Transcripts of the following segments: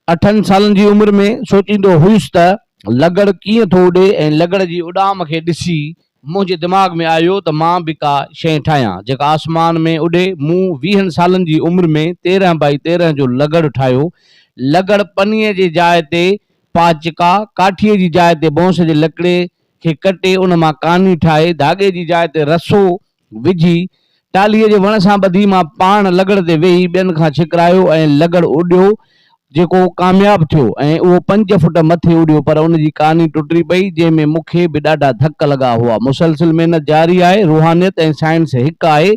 8 सालनि जी उमिरि में सोचींदो हुयुसि त लगड़ कीअं थो उॾे ऐं लगड़ जी उॾाम खे ॾिसी मुंहिंजे दिमाग़ में आयो त मां बि का शइ ठाहियां जेका आसमान में उॾे। मूं 20 सालनि जी उमिरि में 13 बाई 13 जो लगड़ ठाहियो। लगड़ पनीअ जी जाइ ते पाचिका, काठीअ जी जाइ ते बांस जे लकिड़े खे कटे उन मां कानी ठाहे, धागे जी जाइ ते रसो विझी टालीअ जे वण सां ॿधी मां पाण लगड़ ते वेही ॿियनि खां छिकरायो ऐं लगड़ उॾियो जेको कामयाबु थियो ऐं उहो 5 फुट मथे उॾियो, पर उन जी कानी टुटी पई जंहिंमें मूंखे बि ॾाढा धक लॻा हुआ। मुसलसिल महिनत जारी आहे। रूहानियत ऐं साइंस हिकु आहे।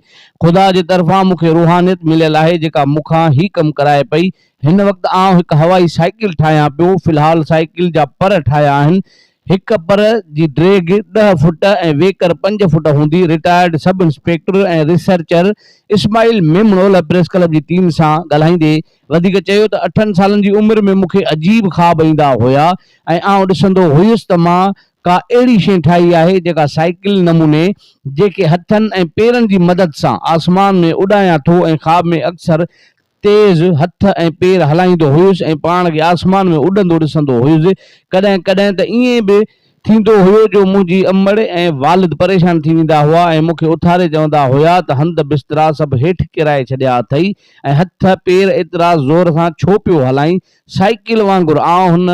ख़ुदा जे तरफ़ां मूंखे रूहानियत मिलियल आहे जेका मूंखां ही कमु कराए पई। हिन वक़्तु आउं हिकु हवाई साइकिल ठाहियां पियो। फ़िलहालु साइकिल जा पर ठाहिया आहिनि। हिकु पर जी ड्रैग 10 फुट ऐं वेकर 5 फुट हूंदी। रिटायर्ड सब इंस्पेक्टर ऐं रिसर्चर इस्माइल मेमणोल प्रेस क्लब जी टीम सां ॻाल्हाईंदे वधीक चयो त 8 सालनि जी उमिरि में मूंखे अजीब ख़्वाब ईंदा हुया ऐं आउं ॾिसंदो हुयुसि त मां का अहिड़ी शइ ठाही आहे जेका साइकिल नमूने जेके हथनि ऐं पेरनि जी मदद सां आसमान में उॾायां थो ऐं ख़्वाब में अक्सर तेज़ हथ ऐं पेर हलाईंदो हुयुसि ऐं पाण खे आसमान में उॾंदो ॾिसंदो हुयुसि। कॾहिं कॾहिं त ईअं बि थींदो हुयो जो मुंहिंजी अमड़ ऐं वालिद परेशान थी वेंदा हुआ ऐं मूंखे उथारे चवंदा हुया त हंध बिस्तरा सभु हेठि किराए छॾिया अथई ऐं हथ पेर एतिरा ज़ोर सां छो पियो हलाई। साइकिल वांगुरु आउं हुन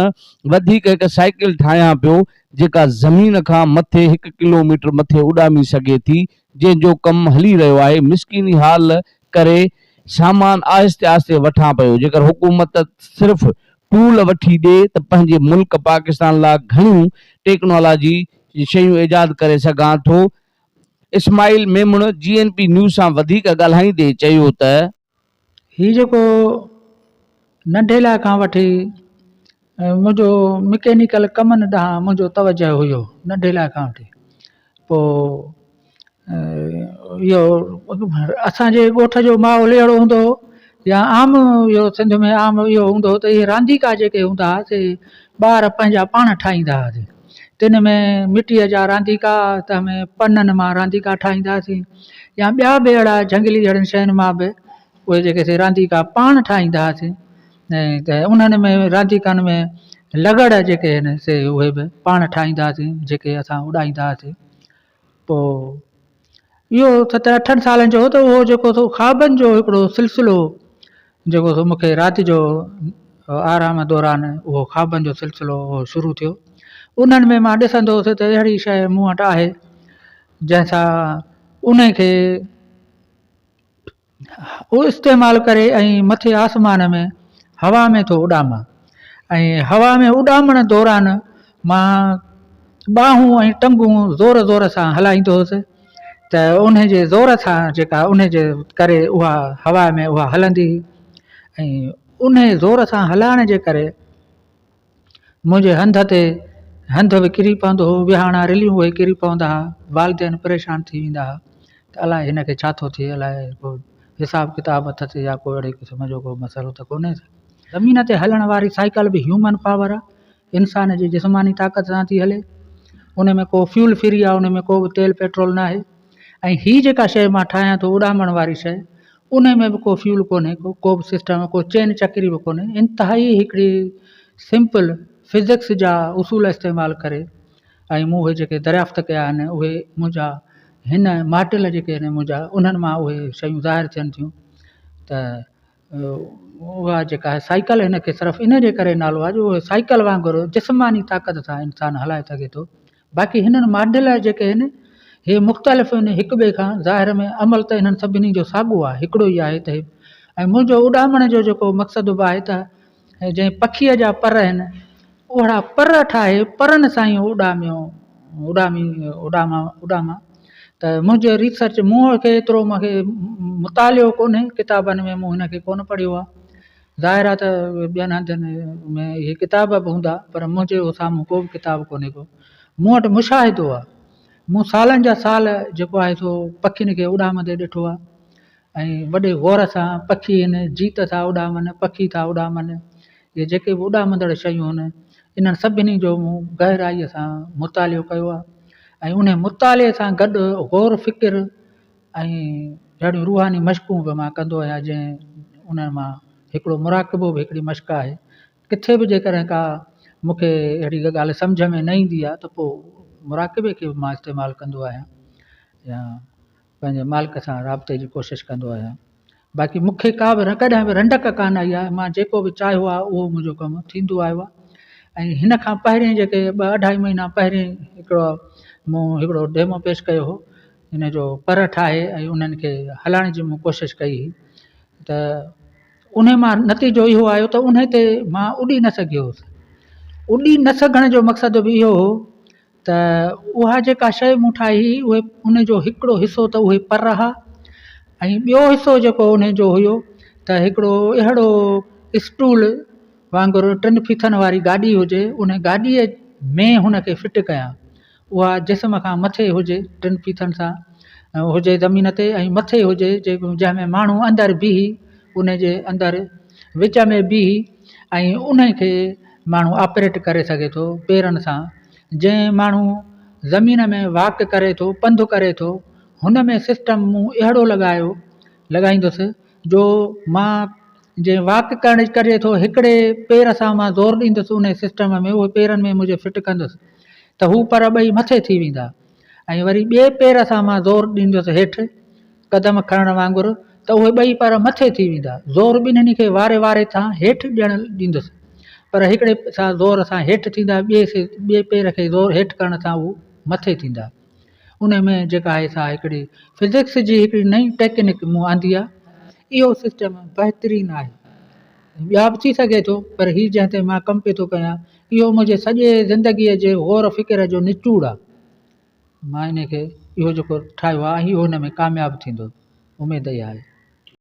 वधीक हिकु साइकिल ठाहियां पियो जेका ज़मीन खां मथे 1 किलोमीटर मथे उॾामी सघे थी, जंहिंजो कमु हली रहियो आहे। मिसकिनी हाल करे सामान आहिस्ते आहिस्ते वठां पियो। जेकर हुकूमत सिर्फ़ु टूल वठी ॾे त पंहिंजे मुल्क पाकिस्तान लाइ घणियूं टेक्नोलॉजी शयूं ईजाद करे सघां थो। इस्माइल मेमण GNP न्यूज़ सां वधीक ॻाल्हाईंदे चयो त ही जेको नंढेला खां वठी मुंहिंजो मैकेनिकल कमनि ॾांहुं मुंहिंजो तवजह हुयो नंढेला खां वठी। पोइ इहो असांजे ॻोठ जो माहौल अहिड़ो हूंदो हो या आम इहो सिंध में आम इहो हूंदो हो त इहे रांदीका जेके हूंदा हुआ से ॿार पंहिंजा पाण ठाहींदा हुआसीं। तिन में मिटीअ जा रांदीका, तंहिंमें पननि मां रांदीका ठाहींदा हुआसीं या ॿिया बि अहिड़ा झंगली अहिड़ियुनि शयुनि मां बि उहे जेके से रांदीका पाण ठाहींदा हुआसीं। ऐं त उन्हनि में रांदीकनि में लगड़ जेके आहिनि से उहे बि पाण ठाहींदा हुआसीं जेके असां उॾाईंदा हुआसीं। पोइ इहो 7-8 सालनि जो हो त उहो जेको सो ख़्वाबनि जो हिकिड़ो सिलसिलो जेको सो मूंखे राति जो आराम दौरान उहो ख़्वाबनि जो सिलसिलो शुरू थियो। उन्हनि में मां ॾिसंदो हुउसि त अहिड़ी शइ मूं वटि आहे जंहिंसां उन खे उहो इस्तेमालु करे ऐं मथे आसमान में हवा में थो उॾामां ऐं हवा में उॾामण दौरान मां ॿाहूं ऐं टंगूं ज़ोर ज़ोर सां हलाईंदो हुउसि त उन जे ज़ोर सां जेका उन जे करे उहा हवा में उहा हलंदी ऐं उन ज़ोर सां हलाइण जे करे मुंहिंजे हंध ते हंध बि किरी पवंदो हो, विहाणा रिलियूं उहे किरी पवंदा हुआ। वालिदेन परेशान थी वेंदा हुआ त अलाए हिन खे छा थो थिए, अलाए को हिसाब किताब अथसि या को अहिड़े क़िस्म जो को मसइलो त कोन्हे। ज़मीन ते हलण वारी साइकिल बि ह्यूमन पावर आहे, इंसान जी जिस्मानी ताक़त सां थी हले। उन में को फ्यूल फ्री आहे, उन में को बि तेल पेट्रोल न आहे। ऐं हीअ जेका शइ मां ठाहियां थो उॾामण वारी शइ, उन में बि को फ्यूल कोन्हे, को बि सिस्टम, को चेन चक्री बि कोन्हे। इंतिहाई हिकिड़ी सिंपल फिज़िक्स जा उसूल इस्तेमालु करे ऐं मूं उहे जेके दरियाफ़्त कया आहिनि उहे मुंहिंजा हिन मॉडल जेके आहिनि मुंहिंजा उन्हनि मां उहे शयूं ज़ाहिर थियनि थियूं। त उहा जेका साइकिल हिन खे सिर्फ़ु इन जे करे नालो आहे जो उहे साइकिल वांगुरु जिस्मानी ताक़त सां इंसानु हलाए सघे थो। बाक़ी हिननि मॉडल जेके आहिनि हे मुख़्तलिफ़ आहिनि हिक ॿिए खां। ज़ाहिर में अमल त हिननि सभिनी जो साॻियो आहे, हिकिड़ो ई आहे। त ऐं मुंहिंजो उॾामण जो जेको मक़सदु बि आहे त जंहिं पखीअ जा पर आहिनि ओहिड़ा पर ठाहे परनि सां ई उॾामां। त मुंहिंजो रिसर्च मूंखे एतिरो मूंखे मुतालियो कोन्हे, किताबनि में मूं हिन खे कोन पढ़ियो आहे। ज़ाहिर आहे त ॿियनि हंधनि में इहे किताब बि हूंदा, पर मुंहिंजे साम्हूं को बि किताब कोन्हे को। मूं वटि मुशाहिदो आहे। मूं सालनि जा साल जेको आहे सो पखियुनि खे उॾामंदे ॾिठो आहे ऐं वॾे गौर सां पखी आहिनि जीत था उॾामनि, पखी था उॾामनि, इहे जेके बि उॾामंदड़ शयूं आहिनि इन्हनि सभिनी जो मूं गहराईअ सां मुतालियो कयो आहे। ऐं उन मुताले सां गॾु गौर फ़िकिर ऐं अहिड़ियूं रूहानी मश्क़ूं बि मां कंदो आहियां। जंहिं उन मां हिकिड़ो मुराक़िबो बि हिकिड़ी मश्क़ आहे किथे बि जेकॾहिं का मूंखे अहिड़ी ॻाल्हि सम्झ में न ईंदी आहे त पोइ मुराक़िबे खे मां इस्तेमालु कंदो आहियां या पंहिंजे मालिक सां राब्ते जी कोशिशि कंदो आहियां। बाक़ी मूंखे का बि कॾहिं बि रंडक कान आई आहे, मां जेको बि चाहियो आहे उहो मुंहिंजो कमु थींदो आयो आहे। ऐं हिन खां पहिरीं जेके 2-2.5 महीना पहिरीं मूं हिकिड़ो डेमो पेश कयो हो, हिन जो पर ठाहे ऐं उन्हनि खे हलाइण जी मूं कोशिशि कई हुई, त उन मां नतीजो इहो आयो त उन ते मां उॾी न सघियो हुउसि। उॾी न सघण जो मक़सदु बि इहो हो त उहा जेका शइ मूं ठाही उहे उन जो हिकिड़ो हिसो त उहे पर हा, ऐं ॿियो हिसो जेको उन जो हुयो त हिकिड़ो अहिड़ो स्टूल वांगुरु 3 फीथनि वारी गाॾी हुजे, उन गाॾीअ में हुन खे फिट कयां, उहा जिस्म खां मथे हुजे, 3 फीथनि सां हुजे ज़मीन ते, ऐं मथे हुजे जंहिंमें माण्हू अंदरि बीही उन जे अंदरि विच में बीही ऐं उन खे माण्हू ऑपरेट करे सघे थो पेरनि सां। जंहिं माण्हू ज़मीन में वॉक करे थो, पंधु करे थो, हुन में सिस्टम मूं अहिड़ो लॻाईंदुसि जो मां जंहिं वॉक करे थो हिकिड़े पेर सां मां ज़ोर ॾींदुसि उन सिस्टम में, उहे पेरनि में मुंहिंजे फिट कंदुसि त हू पर ॿई मथे थी वेंदा, ऐं वरी ॿिए पेर सां मां ज़ोर ॾींदुसि हेठि क़दम खणण वांगुरु त उहे ॿई पर मथे थी वेंदा। ज़ोर ॿिन्हिनि खे वारे वारे सां हेठि ॾियणु ॾींदुसि, पर हिकिड़े सां ज़ोर सां हेठि थींदा, ॿिए पेर खे ज़ोर हेठि करण सां उहो मथे थींदा। उन में जेका आहे सा हिकिड़ी फिज़िक्स जी हिकिड़ी नई टेक्निक मूं आंदी आहे, इहो सिस्टम बहितरीनु आहे। ॿिया बि थी सघे थो, पर हीउ जंहिं ते मां कमु पियो थो कयां इहो मुंहिंजे सॼे ज़िंदगीअ जे गौर फ़िक्र जो निचोड़ आहे। मां इन खे इहो जेको ठाहियो आहे इहो हुन में कामयाबु थींदो, उमेदु इहा आहे।